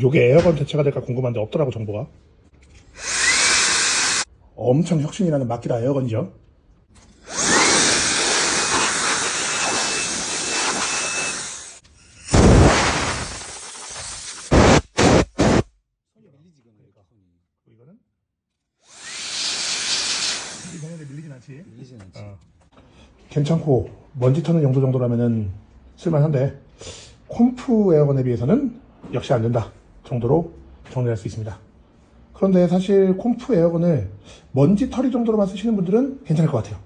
요게 에어건 대체가 될까 궁금한데 없더라고 정보가. 엄청 혁신이라는 마키다 에어건이죠. 이거는 당연히 밀리진 않지. 괜찮고 먼지 터는 용도 정도라면은 쓸만한데 콤프 에어건에 비해서는 역시 안 된다 정도로 정리할 수 있습니다. 그런데 사실 콤프 에어건을 먼지 털이 정도로만 쓰시는 분들은 괜찮을 것 같아요.